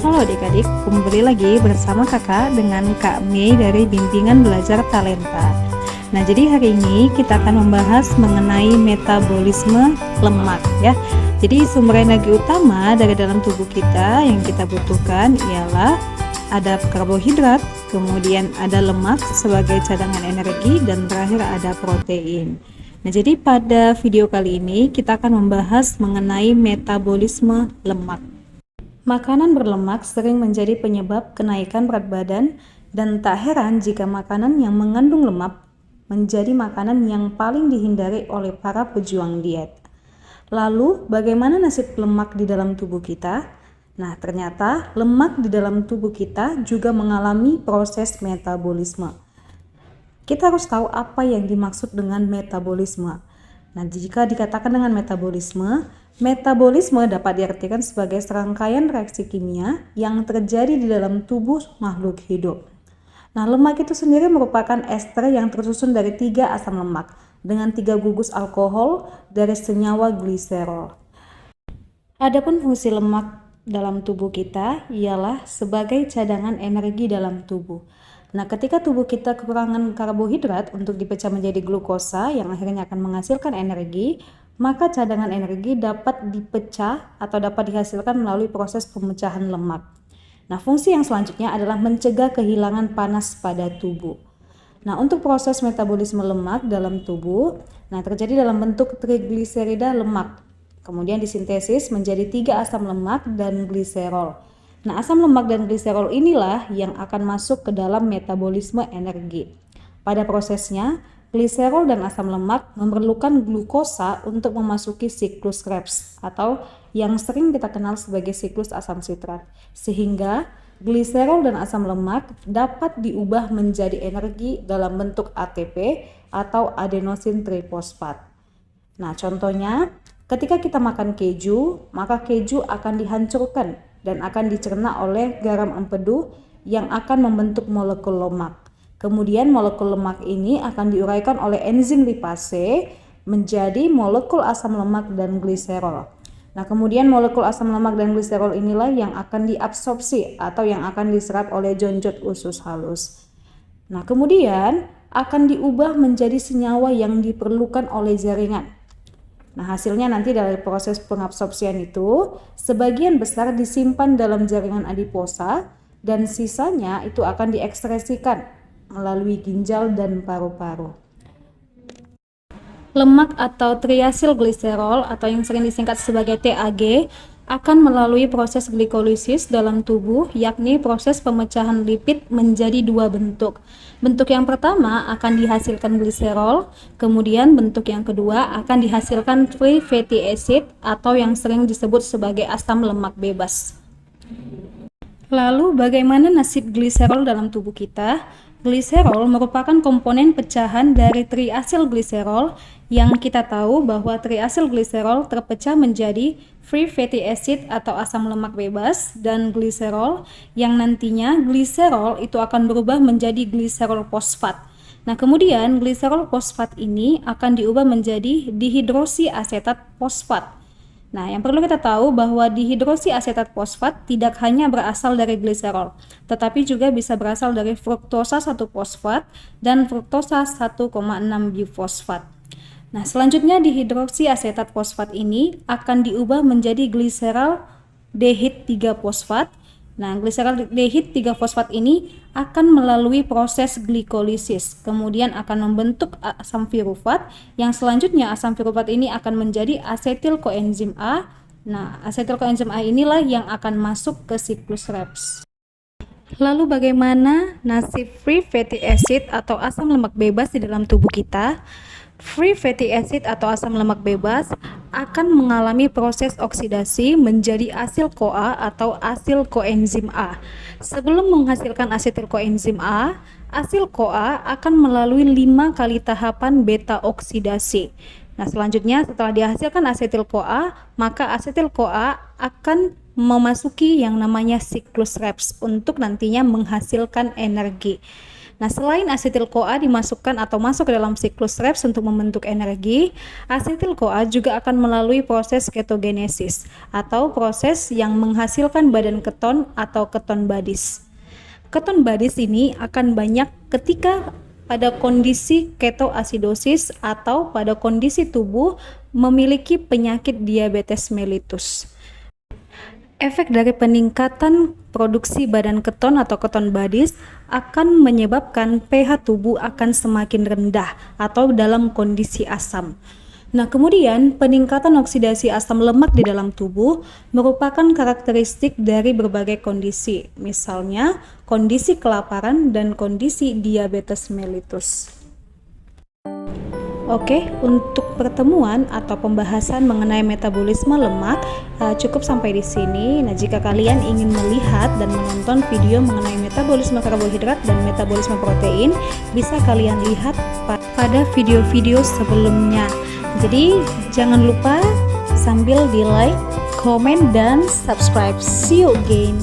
Halo adik-adik, kembali lagi bersama kakak dengan Kak Mei dari Bimbingan Belajar Talenta. Nah, jadi hari ini kita akan membahas mengenai metabolisme lemak ya. Jadi sumber energi utama dari dalam tubuh kita yang kita butuhkan ialah ada karbohidrat, kemudian ada lemak sebagai cadangan energi, dan terakhir ada protein. Nah, jadi pada video kali ini kita akan membahas mengenai metabolisme lemak. Makanan berlemak sering menjadi penyebab kenaikan berat badan, dan tak heran jika makanan yang mengandung lemak menjadi makanan yang paling dihindari oleh para pejuang diet. Lalu, bagaimana nasib lemak di dalam tubuh kita? Nah, ternyata lemak di dalam tubuh kita juga mengalami proses metabolisme. Kita harus tahu apa yang dimaksud dengan metabolisme. Nah, jika dikatakan dengan metabolisme dapat diartikan sebagai serangkaian reaksi kimia yang terjadi di dalam tubuh makhluk hidup. Nah, lemak itu sendiri merupakan ester yang tersusun dari 3 asam lemak dengan 3 gugus alkohol dari senyawa gliserol. Adapun fungsi lemak dalam tubuh kita ialah sebagai cadangan energi dalam tubuh. Nah, ketika tubuh kita kekurangan karbohidrat untuk dipecah menjadi glukosa yang akhirnya akan menghasilkan energi, maka cadangan energi dapat dipecah atau dapat dihasilkan melalui proses pemecahan lemak. Nah, fungsi yang selanjutnya adalah mencegah kehilangan panas pada tubuh. Nah, untuk proses metabolisme lemak dalam tubuh, terjadi dalam bentuk trigliserida lemak. Kemudian disintesis menjadi 3 asam lemak dan gliserol. Nah, asam lemak dan gliserol inilah yang akan masuk ke dalam metabolisme energi. Pada prosesnya, gliserol dan asam lemak memerlukan glukosa untuk memasuki siklus Krebs atau yang sering kita kenal sebagai siklus asam sitrat. Sehingga gliserol dan asam lemak dapat diubah menjadi energi dalam bentuk ATP atau adenosin trifosfat. Nah, contohnya ketika kita makan keju, maka keju akan dihancurkan dan akan dicerna oleh garam empedu yang akan membentuk molekul lemak. Kemudian molekul lemak ini akan diuraikan oleh enzim lipase menjadi molekul asam lemak dan gliserol. Nah, kemudian molekul asam lemak dan gliserol inilah yang akan diabsorpsi atau yang akan diserap oleh jonjot usus halus. Nah, kemudian akan diubah menjadi senyawa yang diperlukan oleh jaringan. Nah, hasilnya nanti dari proses pengabsorpsian itu, sebagian besar disimpan dalam jaringan adiposa dan sisanya itu akan diekskresikan melalui ginjal dan paru-paru. Lemak atau triasilgliserol atau yang sering disingkat sebagai TAG akan melalui proses glikolisis dalam tubuh, yakni proses pemecahan lipid menjadi 2 bentuk. Bentuk yang pertama akan dihasilkan gliserol, kemudian bentuk yang kedua akan dihasilkan free fatty acid atau yang sering disebut sebagai asam lemak bebas. Lalu bagaimana nasib gliserol dalam tubuh kita? Gliserol merupakan komponen pecahan dari triasilgliserol yang kita tahu bahwa triasilgliserol terpecah menjadi free fatty acid atau asam lemak bebas dan gliserol yang nantinya gliserol itu akan berubah menjadi gliserol fosfat. Nah, kemudian gliserol fosfat ini akan diubah menjadi dihidroksi asetat fosfat. Nah, yang perlu kita tahu bahwa dihidroksi asetat fosfat tidak hanya berasal dari gliserol, tetapi juga bisa berasal dari fruktosa 1-fosfat dan fruktosa 1,6 bifosfat. Nah, selanjutnya dihidroksi asetat fosfat ini akan diubah menjadi gliseraldehid 3-fosfat. Nah, gliseraldehid 3-fosfat ini akan melalui proses glikolisis, kemudian akan membentuk asam pirufat, yang selanjutnya asam pirufat ini akan menjadi asetil koenzim A. Nah, asetil koenzim A inilah yang akan masuk ke siklus Krebs. Lalu bagaimana nasib free fatty acid atau asam lemak bebas di dalam tubuh kita? Free fatty acid atau asam lemak bebas akan mengalami proses oksidasi menjadi asil CoA atau asil koenzim A. Sebelum menghasilkan asetil koenzim A, asil CoA akan melalui 5 kali tahapan beta oksidasi. Nah, selanjutnya setelah dihasilkan asetil CoA, maka asetil CoA akan memasuki yang namanya siklus Krebs untuk nantinya menghasilkan energi. Nah, selain asetil-CoA dimasukkan atau masuk ke dalam siklus Krebs untuk membentuk energi, asetil-CoA juga akan melalui proses ketogenesis atau proses yang menghasilkan badan keton atau keton badis. Keton badis ini akan banyak ketika pada kondisi ketoasidosis atau pada kondisi tubuh memiliki penyakit diabetes mellitus. Efek dari peningkatan produksi badan keton atau keton badis akan menyebabkan pH tubuh akan semakin rendah atau dalam kondisi asam. Nah, kemudian peningkatan oksidasi asam lemak di dalam tubuh merupakan karakteristik dari berbagai kondisi, misalnya kondisi kelaparan dan kondisi diabetes mellitus. Oke, untuk pertemuan atau pembahasan mengenai metabolisme lemak cukup sampai di sini. Nah, jika kalian ingin melihat dan menonton video mengenai metabolisme karbohidrat dan metabolisme protein, bisa kalian lihat pada video-video sebelumnya. Jadi, jangan lupa sambil di like, comment, dan subscribe. See you again.